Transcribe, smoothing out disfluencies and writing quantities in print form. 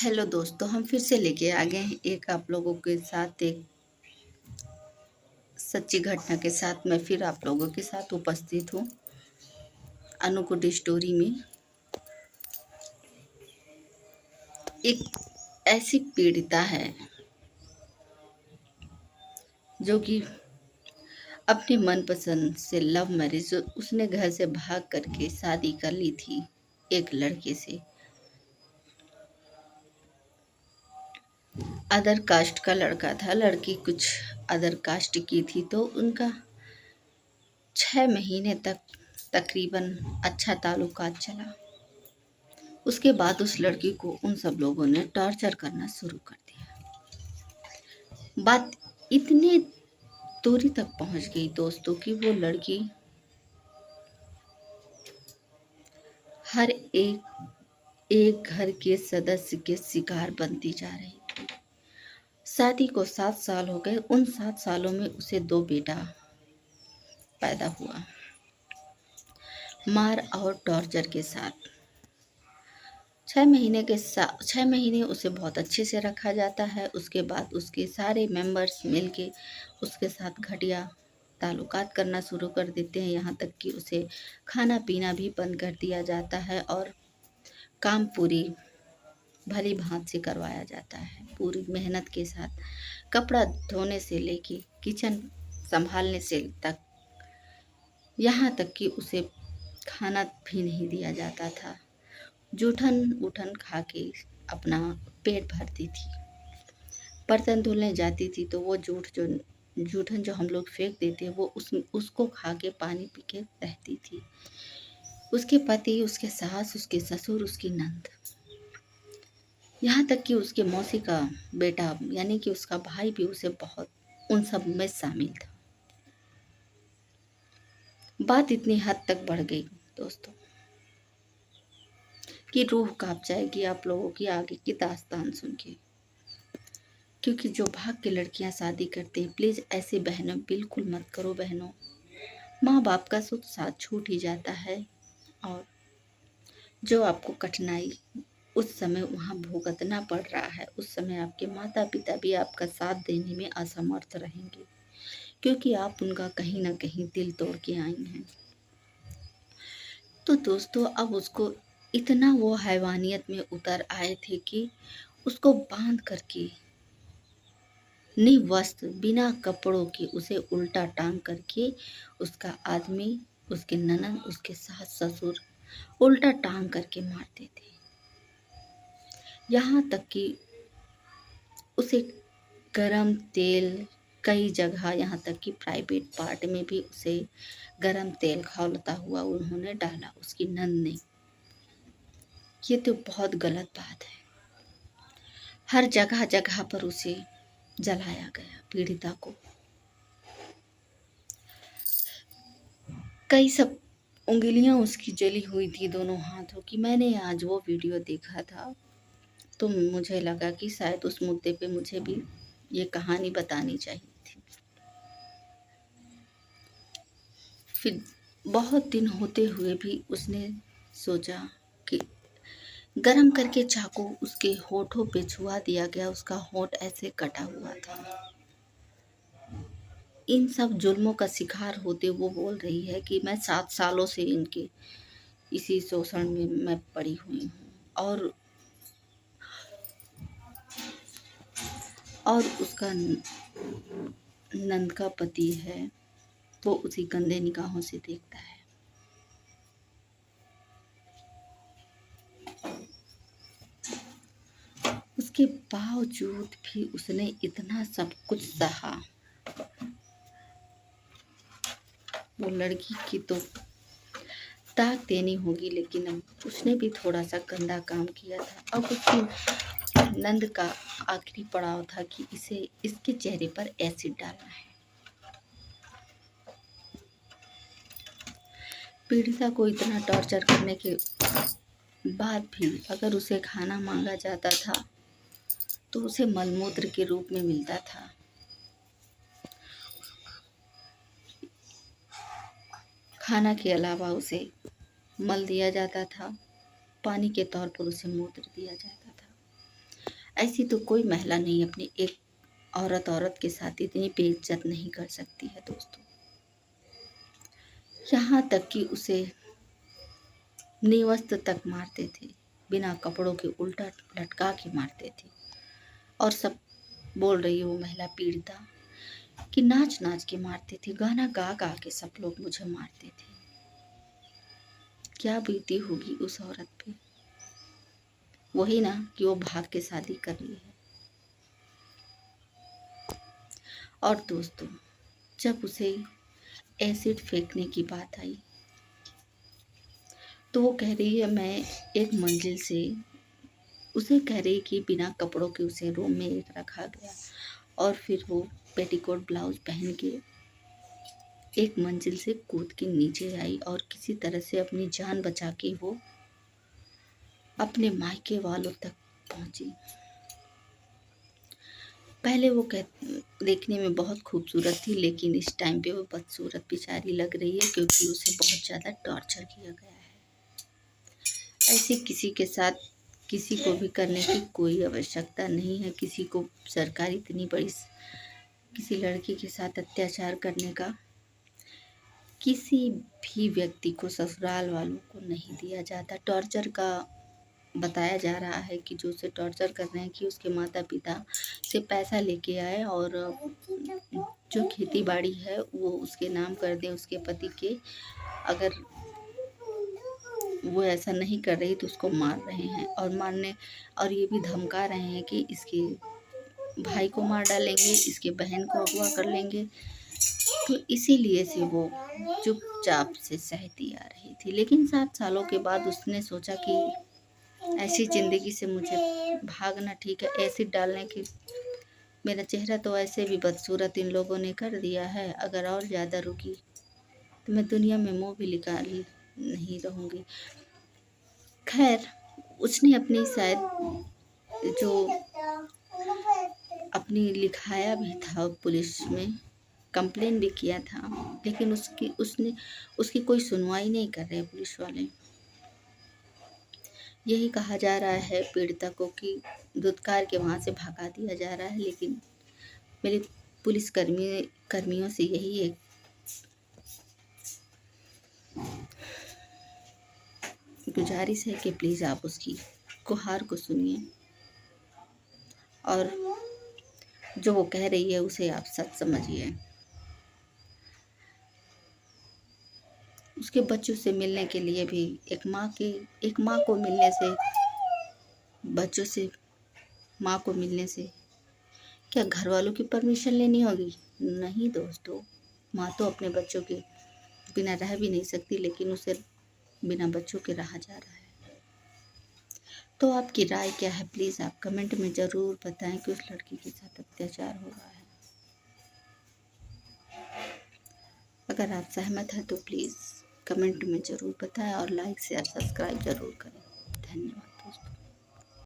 Hello दोस्तों, हम फिर से लेके आ गए हैं एक आप लोगों के साथ एक सच्ची घटना के साथ। मैं फिर आप लोगों के साथ उपस्थित हूँ अनुकुटी स्टोरी में। एक ऐसी पीड़िता है जो कि अपने मनपसंद से लव मैरिज उसने घर से भाग करके शादी कर ली थी एक लड़के से। अदर कास्ट का लड़का था, लड़की कुछ अदर कास्ट की थी। तो उनका 6 महीने तक तकरीबन अच्छा ताल्लुकात चला। उसके बाद उस लड़की को उन सब लोगों ने टॉर्चर करना शुरू कर दिया। बात इतनी दूरी तक पहुंच गई दोस्तों कि वो लड़की हर एक घर के सदस्य के शिकार बनती जा रही थी। शादी को 7 साल हो गए। उन 7 सालों में उसे 2 बेटा पैदा हुआ, मार और टॉर्चर के साथ। 6 महीने उसे बहुत अच्छे से रखा जाता है। उसके बाद उसके सारे मेंबर्स मिलके उसके साथ घटिया ताल्लुकात करना शुरू कर देते हैं। यहाँ तक कि उसे खाना पीना भी बंद कर दिया जाता है और काम पूरी भली भांति से करवाया जाता है, पूरी मेहनत के साथ। कपड़ा धोने से लेके किचन संभालने से तक, यहाँ तक कि उसे खाना भी नहीं दिया जाता था। जूठन उठन खा के अपना पेट भरती थी। बर्तन धुलने जाती थी तो वो जूठन जो हम लोग फेंक देते हैं वो उसको खा के पानी पी के रहती थी। उसके पति, उसके सास, उसके ससुर, उसकी नंद, यहाँ तक कि उसके मौसी का बेटा यानी कि उसका भाई भी उसे बहुत उन सब में शामिल था। बात इतनी हद तक बढ़ गई दोस्तों कि रूह कांप जाएगी आप लोगों की आगे की दास्तान सुन के। क्योंकि जो भाग के लड़कियां शादी करते हैं, प्लीज़ ऐसे बहनों बिल्कुल मत करो बहनों। माँ बाप का सुख साथ छूट ही जाता है और जो आपको कठिनाई उस समय वहाँ भुगतना पड़ रहा है, उस समय आपके माता पिता भी आपका साथ देने में असमर्थ रहेंगे, क्योंकि आप उनका कहीं ना कहीं दिल तोड़ के आई हैं। तो दोस्तों अब उसको इतना वो हैवानियत में उतर आए थे कि उसको बांध करके निवस्त्र बिना कपड़ों के उसे उल्टा टांग करके उसका आदमी, उसके ननद, उसके सास ससुर उल्टा टांग करके मारते थे। यहाँ तक कि उसे गरम तेल कई जगह, यहाँ तक कि प्राइवेट पार्ट में भी उसे गरम तेल खौलता हुआ उन्होंने डाला, उसकी नंद ने। ये तो बहुत गलत बात है। हर जगह जगह पर उसे जलाया गया, पीड़िता को। कई सब उंगलियां उसकी जली हुई थी दोनों हाथों की। मैंने आज वो वीडियो देखा था तो मुझे लगा कि शायद उस मुद्दे पे मुझे भी ये कहानी बतानी चाहिए थी। फिर बहुत दिन होते हुए भी उसने सोचा कि गरम करके चाकू उसके होठों पे छुआ दिया गया। उसका होठ ऐसे कटा हुआ था। इन सब जुल्मों का शिकार होते वो बोल रही है कि मैं 7 सालों से इनके इसी शोषण में मैं पड़ी हुई हूँ। और उसका नंद का पति है, वो उसी गंदे निगाहों से देखता है। उसके बावजूद भी उसने इतना सब कुछ सहा। वो लड़की की तो ताक देनी होगी, लेकिन अब उसने भी थोड़ा सा गंदा काम किया था। अब उसकी नंद का आखिरी पड़ाव था कि इसे इसके चेहरे पर एसिड डालना है। पीड़िता को इतना टॉर्चर करने के बाद भी अगर उसे खाना मांगा जाता था तो उसे मलमूत्र के रूप में मिलता था। खाना के अलावा उसे मल दिया जाता था, पानी के तौर पर उसे मूत्र दिया जाता था। ऐसी तो कोई महिला नहीं अपनी एक औरत के साथ इतनी बेइज्जत नहीं कर सकती है दोस्तों। यहाँ तक कि उसे निवस्त्र तक मारते थे, बिना कपड़ों के उल्टा लटका के मारते थे। और सब बोल रही है वो महिला पीड़िता कि नाच नाच के मारते थे, गाना गा गा के सब लोग मुझे मारते थे। क्या बीती होगी उस औरत पे। वही ना कि वो भाग के शादी कर ली है। और दोस्तों, जब उसे एसिड फेंकने की बात आई तो वो कह रही है मैं एक मंजिल से, उसे कह रही कि बिना कपड़ों के उसे रूम में एक रखा गया और फिर वो पेटीकोट ब्लाउज पहन के एक मंजिल से कूद के नीचे आई और किसी तरह से अपनी जान बचा के वो अपने मायके वालों तक पहुंची। पहले वो देखने में बहुत खूबसूरत थी, लेकिन इस टाइम पे वो बदसूरत बेचारी लग रही है क्योंकि उसे बहुत ज़्यादा टॉर्चर किया गया है। ऐसे किसी के साथ किसी को भी करने की कोई आवश्यकता नहीं है। किसी को सरकार इतनी बड़ी किसी लड़की के साथ अत्याचार करने का किसी भी व्यक्ति को ससुराल वालों को नहीं दिया जाता। टॉर्चर का बताया जा रहा है कि जो उसे टॉर्चर कर रहे हैं कि उसके माता पिता से पैसा लेके आए और जो खेती बाड़ी है वो उसके नाम कर दें उसके पति के। अगर वो ऐसा नहीं कर रही तो उसको मार रहे हैं और ये भी धमका रहे हैं कि इसके भाई को मार डालेंगे, इसके बहन को अगवा कर लेंगे। तो इसीलिए से वो चुपचाप से सहती आ रही थी। लेकिन 7 सालों के बाद उसने सोचा कि ऐसी ज़िंदगी से मुझे भागना ठीक है। एसिड डालने की, मेरा चेहरा तो ऐसे भी बदसूरत इन लोगों ने कर दिया है, अगर और ज़्यादा रुकी तो मैं दुनिया में मुँह भी निकाल नहीं रहूँगी। खैर, उसने अपनी शायद जो अपनी लिखाया भी था पुलिस में, कंप्लेन भी किया था, लेकिन उसकी कोई सुनवाई नहीं कर रहे पुलिस वाले। यही कहा जा रहा है पीड़िता को कि धुतकार के वहाँ से भगा दिया जा रहा है। लेकिन मेरे पुलिस कर्मियों से यही एक गुजारिश है कि प्लीज़ आप उसकी गुहार को सुनिए और जो वो कह रही है उसे आप सच समझिए। उसके बच्चों से मिलने के लिए भी एक माँ को मिलने से, बच्चों से माँ को मिलने से क्या घर वालों की परमिशन लेनी होगी? नहीं दोस्तों, माँ तो अपने बच्चों के बिना रह भी नहीं सकती, लेकिन उसे बिना बच्चों के रहा जा रहा है। तो आपकी राय क्या है? प्लीज़ आप कमेंट में ज़रूर बताएं कि उस लड़की के साथ अत्याचार हो रहा है। अगर आप सहमत हैं तो प्लीज़ कमेंट में ज़रूर बताएं और लाइक शेयर सब्सक्राइब ज़रूर करें। धन्यवाद।